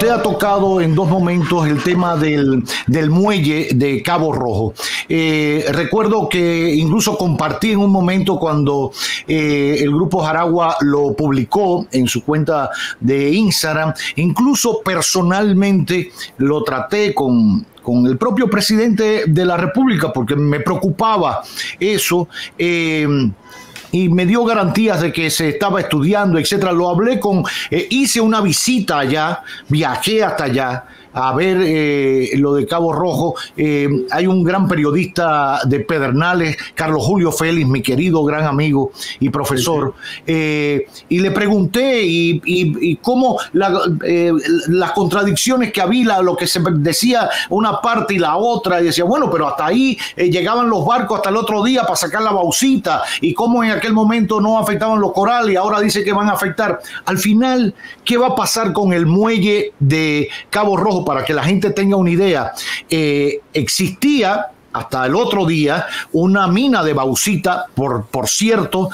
usted ha tocado en dos momentos el tema del muelle de Cabo Rojo. Recuerdo que incluso compartí en un momento cuando el Grupo Jaragua lo publicó en su cuenta de Instagram. Incluso personalmente lo traté con el propio presidente de la República porque me preocupaba eso. Y me dio garantías de que se estaba estudiando, etcétera. Lo hablé hice una visita allá, viajé hasta allá a ver lo de Cabo Rojo. Hay un gran periodista de Pedernales, Carlos Julio Félix, mi querido gran amigo y profesor, y le pregunté y cómo las contradicciones que había, lo que se decía una parte y la otra, y decía, bueno, pero hasta ahí llegaban los barcos hasta el otro día para sacar la bauxita, y cómo en aquel momento no afectaban los corales y ahora dice que van a afectar. Al final, ¿qué va a pasar con el muelle de Cabo Rojo? Para que la gente tenga una idea, existía hasta el otro día una mina de bauxita, por cierto,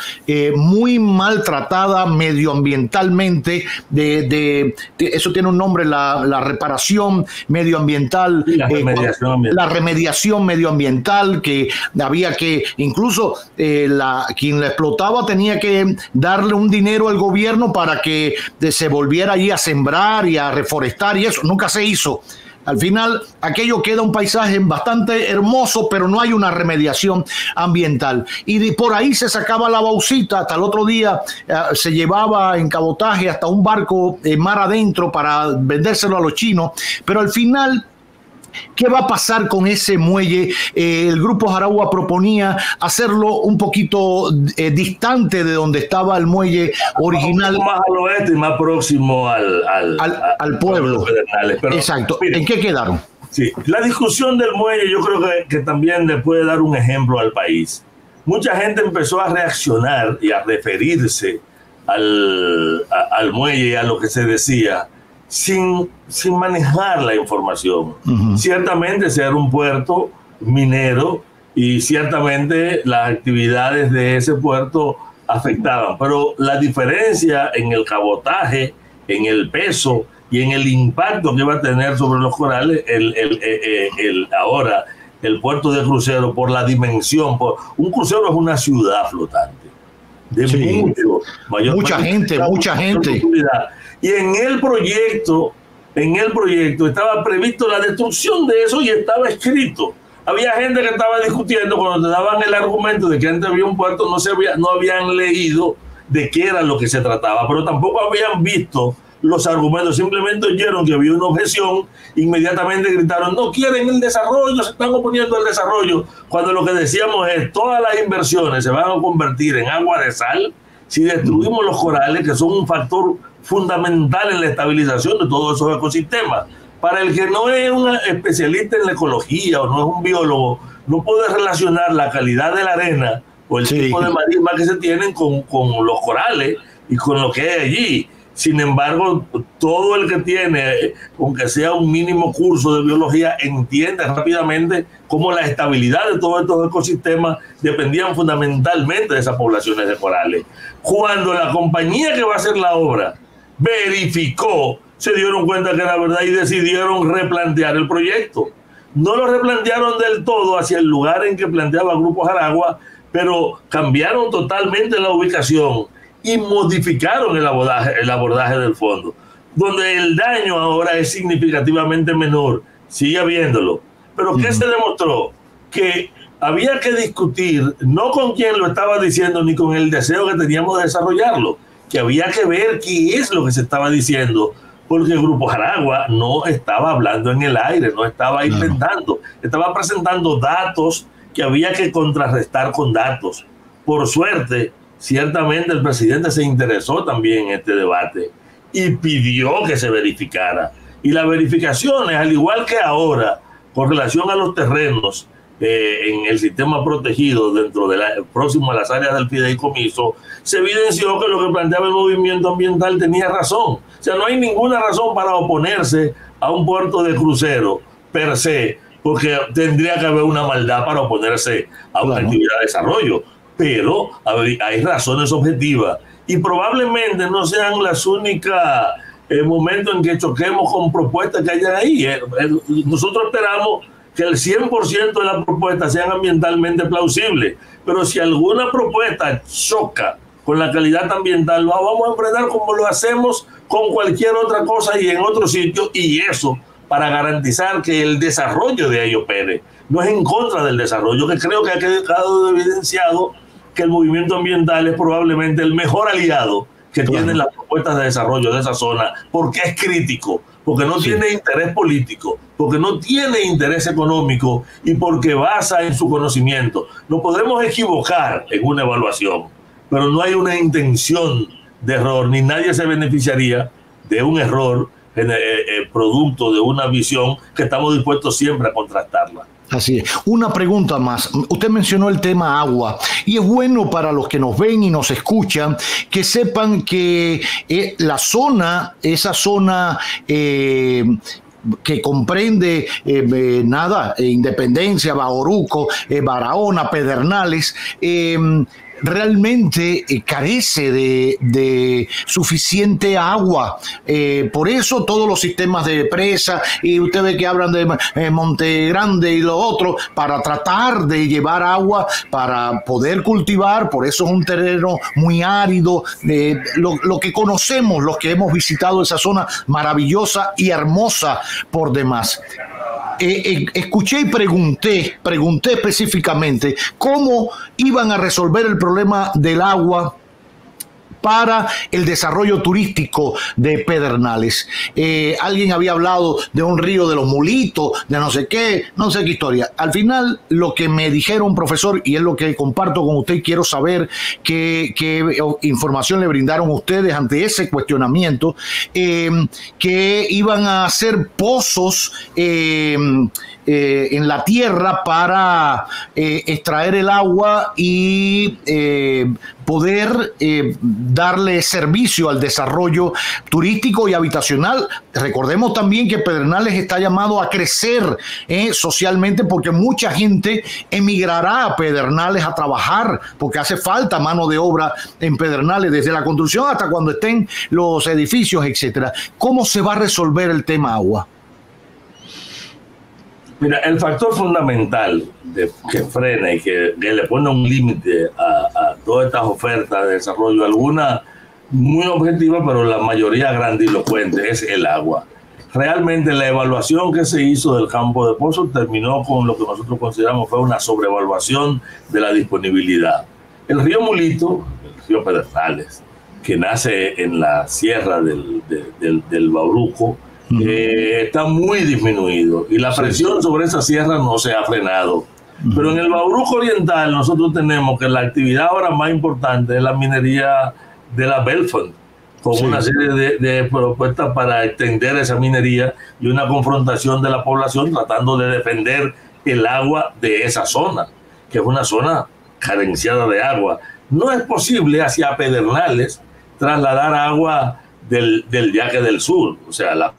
muy maltratada medioambientalmente, eso tiene un nombre, la reparación medioambiental, la remediación medioambiental, que había que, incluso quien la explotaba tenía que darle un dinero al gobierno para que se volviera allí a sembrar y a reforestar, y eso nunca se hizo. Al final, aquello queda un paisaje bastante hermoso, pero no hay una remediación ambiental. Y por ahí se sacaba la bauxita, hasta el otro día se llevaba en cabotaje hasta un barco mar adentro para vendérselo a los chinos. Pero al final, ¿qué va a pasar con ese muelle? El Grupo Jaragua proponía hacerlo un poquito distante de donde estaba el muelle original. Más al oeste y más próximo al pueblo. Pero, exacto. Miren, ¿en qué quedaron? Sí, la discusión del muelle yo creo que también le puede dar un ejemplo al país. Mucha gente empezó a reaccionar y a referirse al muelle y a lo que se decía sin manejar la información. Ciertamente ser un puerto minero y ciertamente las actividades de ese puerto afectaban, pero la diferencia en el cabotaje, en el peso y en el impacto que va a tener sobre los corales ahora el puerto de crucero, por la dimensión, un crucero es una ciudad flotante de mucha gente. Y en el proyecto estaba previsto la destrucción de eso y estaba escrito. Había gente que estaba discutiendo cuando te daban el argumento de que antes había un puerto, no habían leído de qué era lo que se trataba, pero tampoco habían visto los argumentos, simplemente oyeron que había una objeción, inmediatamente gritaron, no quieren el desarrollo, se están oponiendo al desarrollo, cuando lo que decíamos es, todas las inversiones se van a convertir en agua de sal si destruimos los corales, que son un factor fundamental en la estabilización de todos esos ecosistemas. Para el que no es un especialista en la ecología o no es un biólogo, no puede relacionar la calidad de la arena o el tipo de marisma que se tienen con los corales y con lo que hay allí. Sin embargo, todo el que tiene, aunque sea un mínimo curso de biología, entiende rápidamente cómo la estabilidad de todos estos ecosistemas dependían fundamentalmente de esas poblaciones de corales. Cuando la compañía que va a hacer la obra verificó, se dieron cuenta que era verdad y decidieron replantear el proyecto. No lo replantearon del todo hacia el lugar en que planteaba el Grupo Jaragua, pero cambiaron totalmente la ubicación y modificaron el abordaje del fondo, donde el daño ahora es significativamente menor, sigue habiéndolo. Pero ¿qué se demostró? Que había que discutir, no con quien lo estaba diciendo, ni con el deseo que teníamos de desarrollarlo, que había que ver qué es lo que se estaba diciendo, porque el Grupo Jaragua no estaba hablando en el aire, no estaba inventando, estaba presentando datos que había que contrarrestar con datos. Por suerte, ciertamente el presidente se interesó también en este debate y pidió que se verificara. Y las verificaciones, al igual que ahora, con relación a los terrenos en el sistema protegido próximo a las áreas del fideicomiso, se evidenció que lo que planteaba el movimiento ambiental tenía razón. O sea, no hay ninguna razón para oponerse a un puerto de crucero per se, porque tendría que haber una maldad para oponerse a una actividad de desarrollo. Pero hay razones objetivas y probablemente no sean las únicas el momento en que choquemos con propuestas que hayan ahí. Nosotros esperamos que el 100% de las propuestas sean ambientalmente plausibles, pero si alguna propuesta choca con la calidad ambiental, lo vamos a enfrentar como lo hacemos con cualquier otra cosa y en otro sitio, y eso para garantizar que el desarrollo de ahí opere. No es en contra del desarrollo, que creo que ha quedado evidenciado que el movimiento ambiental es probablemente el mejor aliado que tienen las propuestas de desarrollo de esa zona, porque es crítico, porque no tiene interés político, porque no tiene interés económico y porque basa en su conocimiento. Nos podemos equivocar en una evaluación, pero no hay una intención de error, ni nadie se beneficiaría de un error producto de una visión que estamos dispuestos siempre a contrastarla. Así es. Una pregunta más. Usted mencionó el tema agua y es bueno para los que nos ven y nos escuchan que sepan que la zona, esa zona que comprende Independencia, Bauruco, Barahona, Pedernales, realmente carece de suficiente agua. Por eso todos los sistemas de presa, y usted ve que hablan de Monte Grande y lo otro, para tratar de llevar agua para poder cultivar. Por eso es un terreno muy árido. Lo que conocemos, los que hemos visitado esa zona maravillosa y hermosa por demás. Escuché y pregunté específicamente cómo iban a resolver el problema del agua para el desarrollo turístico de Pedernales. Alguien había hablado de un río de los Mulitos, de no sé qué historia. Al final, lo que me dijeron, profesor, y es lo que comparto con usted, quiero saber qué información le brindaron ustedes ante ese cuestionamiento, que iban a hacer pozos en la tierra para extraer el agua y poder darle servicio al desarrollo turístico y habitacional. Recordemos también que Pedernales está llamado a crecer socialmente, porque mucha gente emigrará a Pedernales a trabajar, porque hace falta mano de obra en Pedernales, desde la construcción hasta cuando estén los edificios, etcétera. ¿Cómo se va a resolver el tema agua? Mira, el factor fundamental que frena y que le pone un límite a todas estas ofertas de desarrollo, algunas muy objetivas, pero la mayoría grandilocuente, es el agua. Realmente la evaluación que se hizo del campo de Pozo terminó con lo que nosotros consideramos fue una sobrevaluación de la disponibilidad. El río Mulito, el río Pedernales, que nace en la sierra del Bauruco, está muy disminuido y la presión sobre esa sierra no se ha frenado. Pero en el Bauruco Oriental nosotros tenemos que la actividad ahora más importante es la minería de la Belfont, con una serie de propuestas para extender esa minería y una confrontación de la población tratando de defender el agua de esa zona, que es una zona carenciada de agua. No es posible hacia Pedernales trasladar agua del Yaque del Sur, o sea, la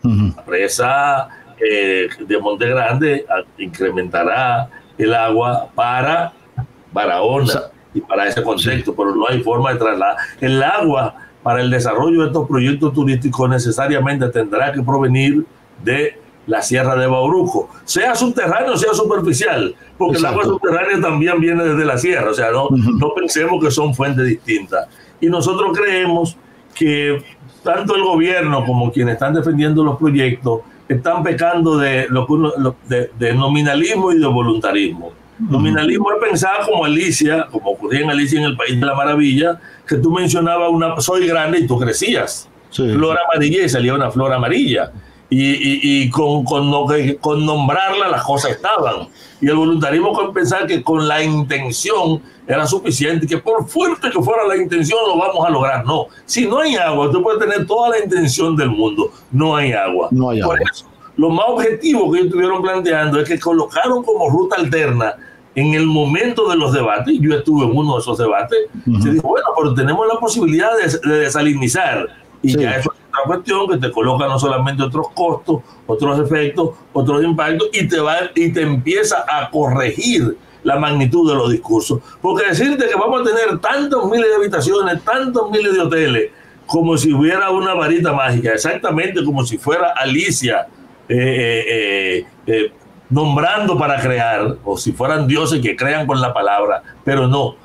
presa de Monte Grande incrementará el agua para Barahona y para ese contexto, pero no hay forma de trasladar. El agua para el desarrollo de estos proyectos turísticos necesariamente tendrá que provenir de la sierra de Bauruco, sea subterráneo o sea superficial, porque el agua subterránea también viene desde la sierra, o sea, no pensemos que son fuentes distintas. Y nosotros creemos que tanto el gobierno como quienes están defendiendo los proyectos están pecando de nominalismo y de voluntarismo. Nominalismo es pensar como Alicia, como ocurría en Alicia en el País de la Maravilla, que tú mencionabas soy grande y tú crecías. Flor amarilla y salía una flor amarilla. Y con nombrarla las cosas estaban. Y el voluntarismo con pensar que con la intención era suficiente, que por fuerte que fuera la intención lo vamos a lograr. No, si no hay agua, tú puedes tener toda la intención del mundo, no hay agua. Por eso, lo más objetivo que ellos estuvieron planteando es que colocaron como ruta alterna en el momento de los debates, y yo estuve en uno de esos debates, se dijo, bueno, pero tenemos la posibilidad de desalinizar, y ya eso es otra cuestión que te coloca no solamente otros costos, otros efectos, otros impactos, y te empieza a corregir la magnitud de los discursos. Porque decirte que vamos a tener tantos miles de habitaciones, tantos miles de hoteles, como si hubiera una varita mágica, exactamente como si fuera Alicia nombrando para crear, o si fueran dioses que crean con la palabra, pero no.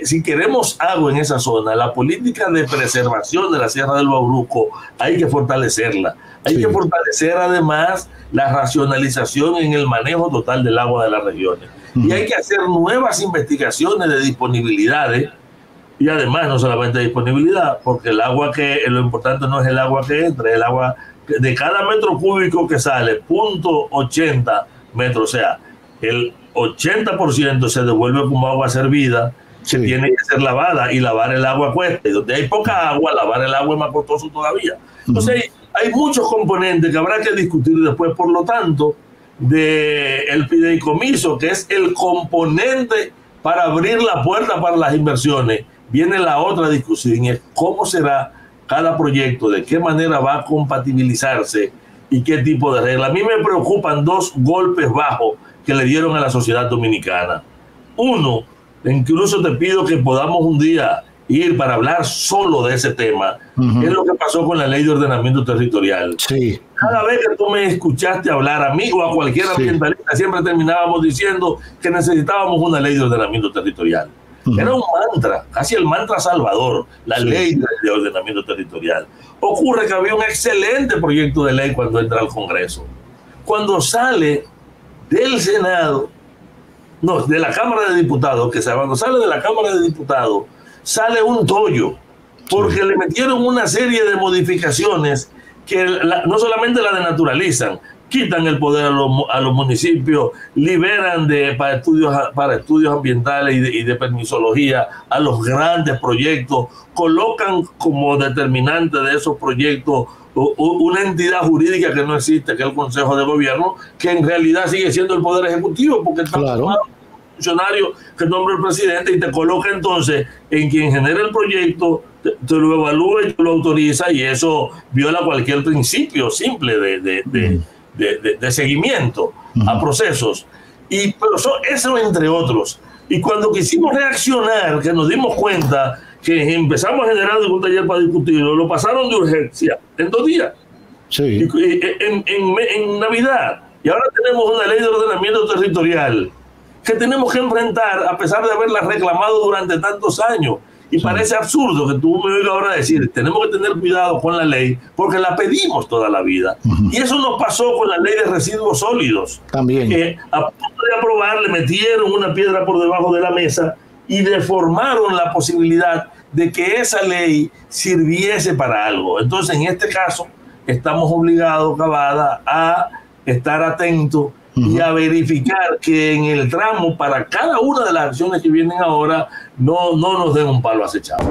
Si queremos algo en esa zona, la política de preservación de la Sierra del Bauruco hay que fortalecerla. Hay que fortalecer además la racionalización en el manejo total del agua de las regiones. Y hay que hacer nuevas investigaciones de disponibilidades. Y además, no solamente disponibilidad, porque el agua lo importante no es el agua que entra, es el agua de cada metro cúbico que sale, 0.80 metros, o sea, el 80% se devuelve como agua servida, que tiene que ser lavada, y lavar el agua cuesta. Y donde hay poca agua, lavar el agua es más costoso todavía. Entonces, hay muchos componentes que habrá que discutir después. Por lo tanto, del fideicomiso, que es el componente para abrir la puerta para las inversiones, viene la otra discusión, es cómo será cada proyecto, de qué manera va a compatibilizarse y qué tipo de reglas. A mí me preocupan dos golpes bajos que le dieron a la sociedad dominicana. Uno, incluso te pido que podamos un día ir para hablar solo de ese tema, es lo que pasó con la ley de ordenamiento territorial. Cada vez que tú me escuchaste hablar a mí o a cualquier ambientalista, siempre terminábamos diciendo que necesitábamos una ley de ordenamiento territorial. Era un mantra, casi el mantra salvador, la ley de ordenamiento territorial. Ocurre que había un excelente proyecto de ley cuando entra al Congreso. Cuando sale del Senado, no, de la Cámara de Diputados, cuando sale de la Cámara de Diputados, sale un tollo, porque le metieron una serie de modificaciones que no solamente la denaturalizan, quitan el poder a los municipios, liberan para estudios ambientales y de permisología a los grandes proyectos, colocan como determinante de esos proyectos una entidad jurídica que no existe, que es el Consejo de Gobierno, que en realidad sigue siendo el Poder Ejecutivo, porque está formado por un funcionario que nombra el presidente y te coloca entonces en quien genera el proyecto, te lo evalúa y te lo autoriza, y eso viola cualquier principio simple de seguimiento a procesos. Pero eso entre otros. Y cuando quisimos reaccionar, que nos dimos cuenta que empezamos a generar un taller para discutirlo, lo pasaron de urgencia en 2 días, en Navidad, y ahora tenemos una ley de ordenamiento territorial que tenemos que enfrentar a pesar de haberla reclamado durante tantos años. Y parece absurdo que tú me oigas ahora decir, tenemos que tener cuidado con la ley, porque la pedimos toda la vida. Y eso nos pasó con la ley de residuos sólidos. También. Que a punto de aprobar, le metieron una piedra por debajo de la mesa y deformaron la posibilidad de que esa ley sirviese para algo. Entonces, en este caso, estamos obligados, Cavada, a estar atentos y a verificar que en el tramo, para cada una de las acciones que vienen ahora, no nos den un palo acechado.